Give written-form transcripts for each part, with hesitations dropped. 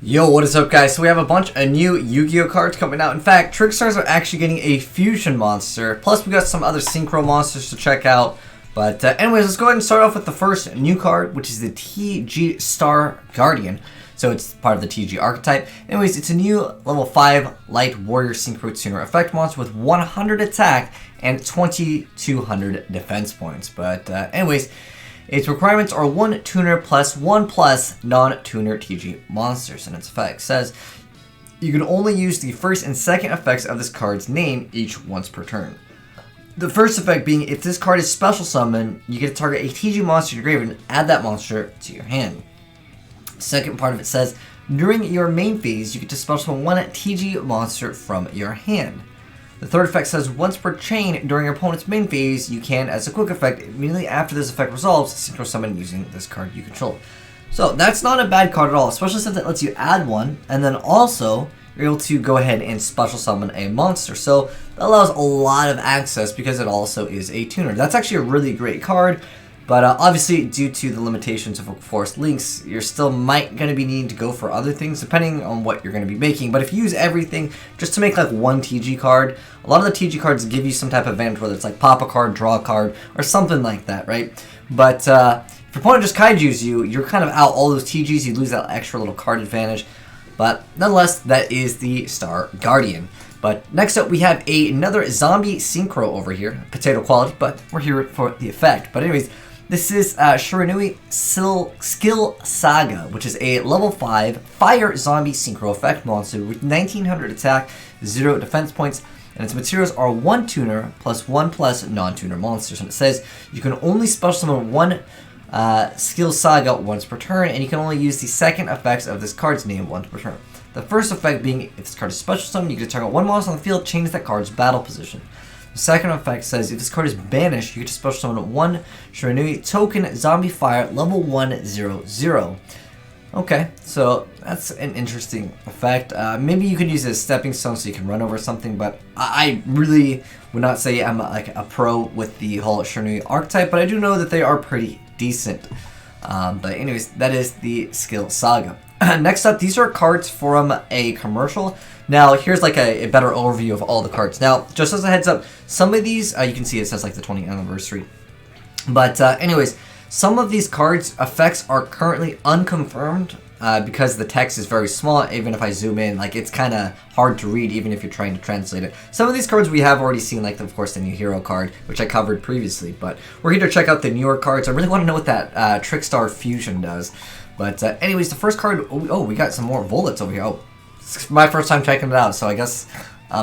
Yo, what is up, guys? So we have a bunch of new Yu-Gi-Oh cards coming out. In fact, Trickstars are actually getting a fusion monster. Plus, we got some other Synchro monsters to check out. But anyways, let's go ahead and start off with the first new card, which is the TG Star Guardian. So it's part of the TG archetype. Anyways, it's a new level 5 Light Warrior Synchro Tuner effect monster with 100 attack and 2200 defense points. But anyways, its requirements are 1 tuner plus 1 plus non-tuner TG monsters, and its effect says you can only use the first and second effects of this card's name each once per turn. The first effect being, if this card is special summon, you get to target a TG monster in your grave and add that monster to your hand. Second part of it says, during your main phase, you get to special summon 1 TG monster from your hand. The third effect says, once per chain during your opponent's main phase, you can, as a quick effect, immediately after this effect resolves, synchro summon using this card you control. So that's not a bad card at all, especially since it lets you add one, and then also you're able to go ahead and special summon a monster. So that allows a lot of access because it also is a tuner. That's actually a really great card. But obviously, due to the limitations of forced links, you're still going to be needing to go for other things, depending on what you're going to be making. But if you use everything just to make like one TG card, a lot of the TG cards give you some type of advantage, whether it's like pop a card, draw a card, or something like that, right? But if your opponent just kaijus you, you're kind of out all those TGs, you lose that extra little card advantage. But nonetheless, that is the Star Guardian. But next up, we have another zombie synchro over here, potato quality, but we're here for the effect. But anyways, this is Shiranui Skill Saga, which is a level 5 fire zombie synchro effect monster with 1900 attack, 0 defense points, and its materials are 1 tuner plus 1 plus non-tuner monsters. And it says you can only special summon 1 Skill Saga once per turn, and you can only use the second effects of this card's name once per turn. The first effect being, if this card is special summoned, you can target 1 monster on the field, change that card's battle position. The second effect says, if this card is banished, you get to special summon 1 Shiranui token zombie fire level 1/0/0. Okay, so that's an interesting effect. Maybe you could use it as stepping stone so you can run over something, but I really would not say I'm like a pro with the whole Shiranui archetype, but I do know that they are pretty decent. But anyways, that is the Skill Saga. Next up, these are cards from a commercial. Now, here's like a better overview of all the cards. Now, just as a heads up, some of these, you can see it says like the 20th anniversary. But anyways, some of these cards' effects are currently unconfirmed because the text is very small. Even if I zoom in, like it's kind of hard to read even if you're trying to translate it. Some of these cards we have already seen, like of course the new hero card, which I covered previously. But we're here to check out the newer cards. I really want to know what that Trickstar fusion does. But anyways, the first card, oh, we got some more bullets over here. Oh, it's my first time checking it out, so I guess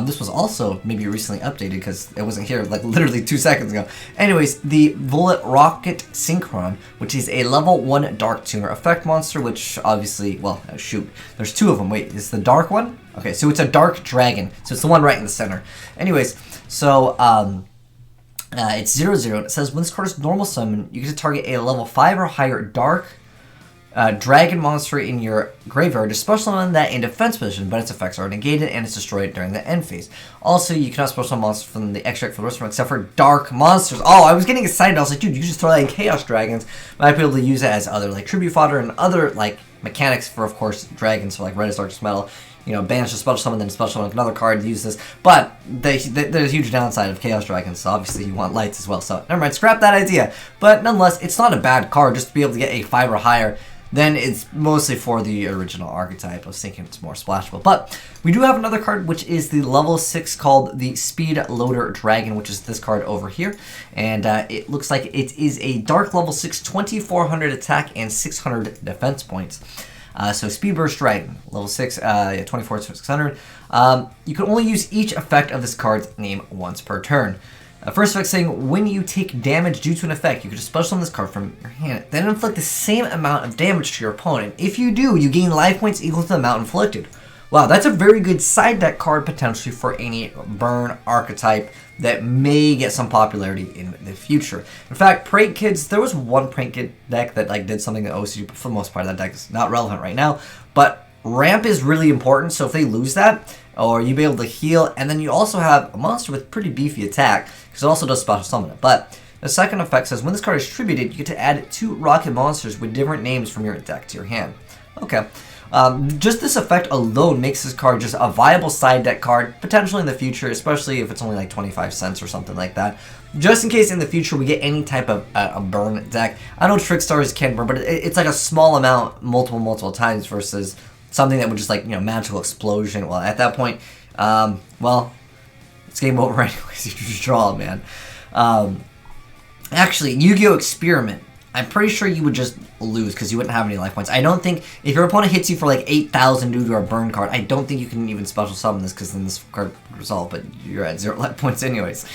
this was also maybe recently updated because it wasn't here like literally 2 seconds ago. Anyways, the Bullet Rocket Synchron, which is a level 1 Dark Tuner effect monster, which obviously, well, shoot, there's 2 of them. Wait, is the dark one? Okay, so it's a Dark Dragon, so it's the one right in the center. Anyways, so it's 0/0, and it says when this card is normal summon, you get to target a level 5 or higher Dark dragon monster in your graveyard to special summon that in defense position, but its effects are negated and it's destroyed during the end phase. Also, you cannot special summon monsters from the extract for the rest of them except for dark monsters. Oh, I was getting excited. I was like, dude, you just throw that in Chaos Dragons. Might be able to use it as other like tribute fodder and other like mechanics for, of course, dragons. So like red is darkest metal. You know, banish a special summon, then special summon another card to use this. But there's a huge downside of Chaos Dragons, so obviously you want lights as well. So never mind, scrap that idea. But nonetheless, it's not a bad card just to be able to get a 5 or higher. Then it's mostly for the original archetype. I was thinking it's more splashable. But we do have another card, which is the level 6 called the Speed Loader Dragon, which is this card over here. And it looks like it is a dark level 6, 2400 attack and 600 defense points. So Speed Burst Dragon, level 6, 24,600. You can only use each effect of this card's name once per turn. First effect saying, when you take damage due to an effect, you can just special summon this card from your hand. Then inflict the same amount of damage to your opponent. If you do, you gain life points equal to the amount inflicted. Wow, that's a very good side deck card potentially for any burn archetype that may get some popularity in the future. In fact, Prank Kids, there was one Prank Kid deck that like did something that OCG, but for the most part that deck is not relevant right now. But ramp is really important, so if they lose that, or you be able to heal, and then you also have a monster with pretty beefy attack, because it also does special summon it. But the second effect says, when this card is distributed, you get to add 2 rocket monsters with different names from your deck to your hand. Okay. Just this effect alone makes this card just a viable side deck card, potentially in the future, especially if it's only like 25 cents or something like that. Just in case in the future we get any type of a burn deck. I know Trickstars can burn, but it's like a small amount multiple times versus something that would just like, you know, magical explosion. Well, at that point, well, it's game over anyways. You just draw, man. Actually, Yu-Gi-Oh! Experiment. I'm pretty sure you would just lose because you wouldn't have any life points. I don't think, if your opponent hits you for like 8,000 due to a burn card, I don't think you can even special summon this because then this card would resolve, but you're at 0 life points anyways.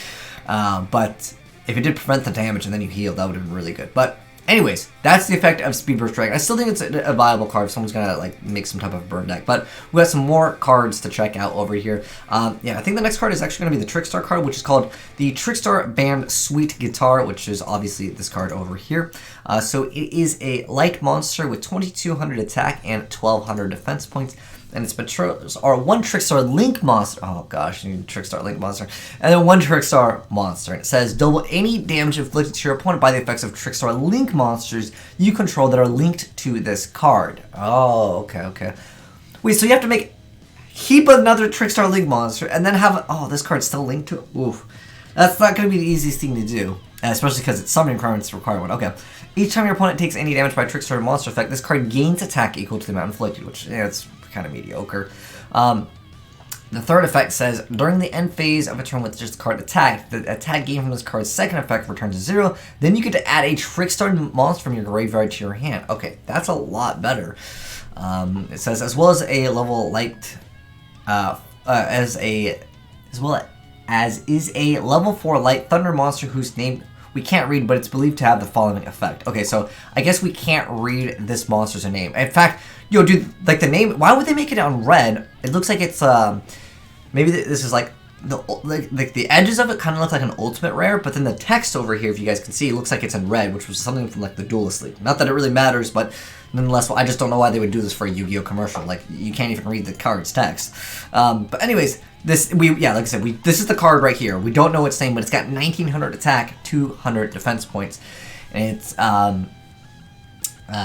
But if it did prevent the damage and then you healed, that would have been really good. But anyways, that's the effect of Speed Burst Dragon. I still think it's a viable card if someone's gonna like make some type of burn deck. But we have some more cards to check out over here. Yeah, I think the next card is actually gonna be the Trickstar card, which is called the Trickstar Band Sweet Guitar, which is obviously this card over here. So it is a light monster with 2,200 attack and 1,200 defense points. And its patrols are 1 Trickstar Link monster. Oh gosh, you need Trickstar Link monster. And then 1 Trickstar monster. And it says double any damage inflicted to your opponent by the effects of Trickstar Link monsters you control that are linked to this card. Oh, okay. Wait, so you have to keep another Trickstar Link monster and then have, oh, this card's still linked to it? Oof. That's not going to be the easiest thing to do. Especially because it's summoning requirements require one. Okay. Each time your opponent takes any damage by Trickstar monster effect, this card gains attack equal to the amount inflicted, which, yeah, it's kind of mediocre. The third effect says, during the end phase of a turn with just card attack, the attack gained from this card's second effect returns to 0. Then you get to add a Trickstar monster from your graveyard to your hand. Okay, that's a lot better. It says, as well as a level light, as is a level 4 light thunder monster whose name we can't read, but it's believed to have the following effect. Okay, so I guess we can't read this monster's name. In fact, yo, dude, like the name, why would they make it on red? It looks like it's, maybe this is like, the edges of it kind of look like an ultimate rare, but then the text over here, if you guys can see, it looks like it's in red, which was something from like the Duelist League. Not that it really matters, but nonetheless, well, I just don't know why they would do this for a Yu-Gi-Oh commercial. Like, you can't even read the card's text. But anyways, like I said, this is the card right here. We don't know its name, but it's got 1,900 attack, 200 defense points, and it's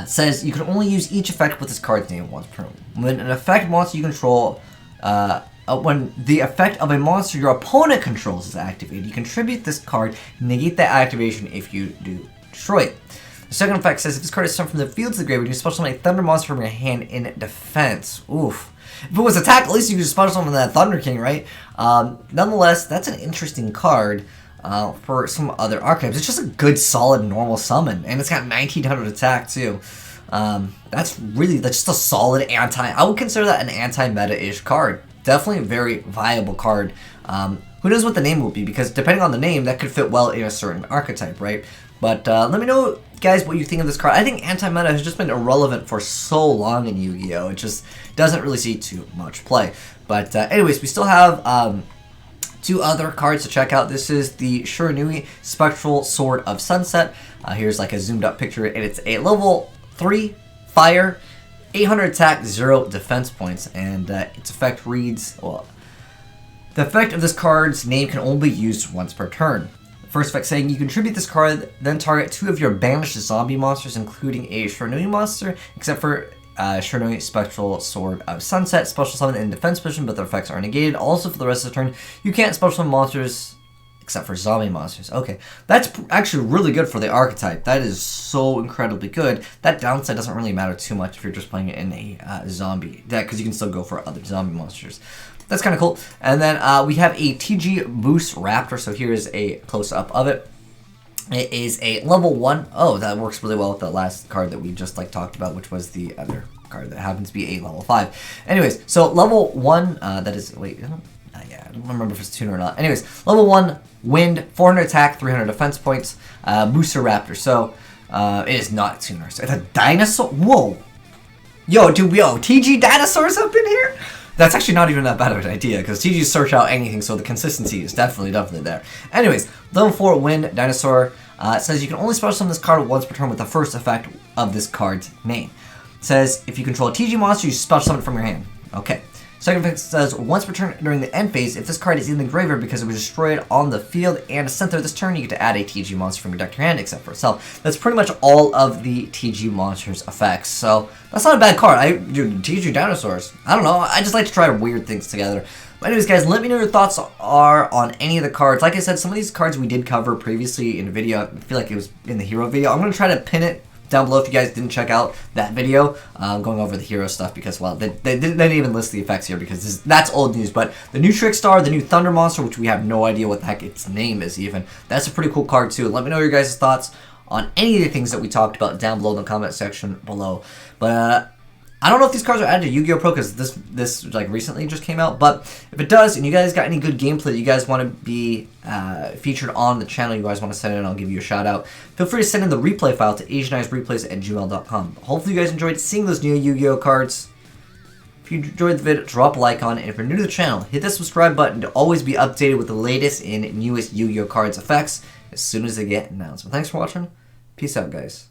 says you can only use each effect with this card's name once per. When an effect monster you control, when the effect of a monster your opponent controls is activated, you contribute this card, negate that activation if you do destroy it. The second effect says if this card is summoned from the field to the graveyard, you special summon a Thunder monster from your hand in defense. Oof. If it was attack, at least you could special summon that Thunder King, right? Nonetheless, that's an interesting card for some other archetypes. It's just a good, solid, normal summon, and it's got 1,900 attack too. That's just a solid I would consider that an anti-meta-ish card. Definitely a very viable card. Who knows what the name will be, because depending on the name, that could fit well in a certain archetype, right? But let me know, guys, what you think of this card. I think anti-meta has just been irrelevant for so long in Yu-Gi-Oh! It just doesn't really see too much play. But anyways, we still have 2 other cards to check out. This is the Shiranui Spectral Sword of Sunset. Here's like a zoomed up picture, and it's a level 3 fire, 800 attack, 0 defense points, and its effect reads, well, the effect of this card's name can only be used once per turn. First effect saying you contribute this card, then target 2 of your banished zombie monsters, including a Shiranui monster, except for Shiranui Spectral Sword of Sunset, special summon in defense position, but their effects are negated. Also, for the rest of the turn, you can't special summon monsters except for zombie monsters. Okay, that's actually really good for the archetype. That is so incredibly good. That downside doesn't really matter too much if you're just playing it in a zombie deck, because you can still go for other zombie monsters. That's kind of cool. And then we have a TG Boost Raptor. So here is a close-up of it. It is a level 1. Oh, that works really well with the last card that we just talked about, which was the other card that happens to be a level 5. Anyways, so level 1, that is, wait, yeah, I don't remember if it's tuner or not. Anyways, level 1, Wind, 400 attack, 300 defense points, Booster Raptor. So it is not tuner. So it's a dinosaur. Whoa. Yo, dude, TG dinosaurs up in here? That's actually not even that bad of an idea, because TGs search out anything, so the consistency is definitely there. Anyways, level 4 Wind Dinosaur says you can only special summon this card once per turn with the first effect of this card's name. It says if you control a TG monster, you special summon it from your hand. Okay. Second effect says, once per turn during the end phase, if this card is in the graveyard because it was destroyed on the field and a center this turn, you get to add a TG monster from your deck to your hand except for itself. That's pretty much all of the TG monsters effects, so that's not a bad card. Dude, TG dinosaurs. I don't know, I just like to try weird things together. But anyways, guys, let me know your thoughts are on any of the cards. Like I said, some of these cards we did cover previously in a video. I feel like it was in the hero video. I'm going to try to pin it down below if you guys didn't check out that video going over the hero stuff because, well, they didn't even list the effects here because that's old news. But the new Trickstar, the new Thunder Monster, which we have no idea what the heck its name is even, that's a pretty cool card too. Let me know your guys' thoughts on any of the things that we talked about down below in the comment section below. But I don't know if these cards are added to Yu-Gi-Oh! Pro because this like recently just came out, but if it does, and you guys got any good gameplay that you guys want to be featured on the channel, you guys want to send it in, I'll give you a shout out. Feel free to send in the replay file to AzneyesReplays@gmail.com. Hopefully you guys enjoyed seeing those new Yu-Gi-Oh! Cards. If you enjoyed the video, drop a like on it, and if you're new to the channel, hit that subscribe button to always be updated with the latest and newest Yu-Gi-Oh! Cards effects as soon as they get announced. But thanks for watching. Peace out, guys.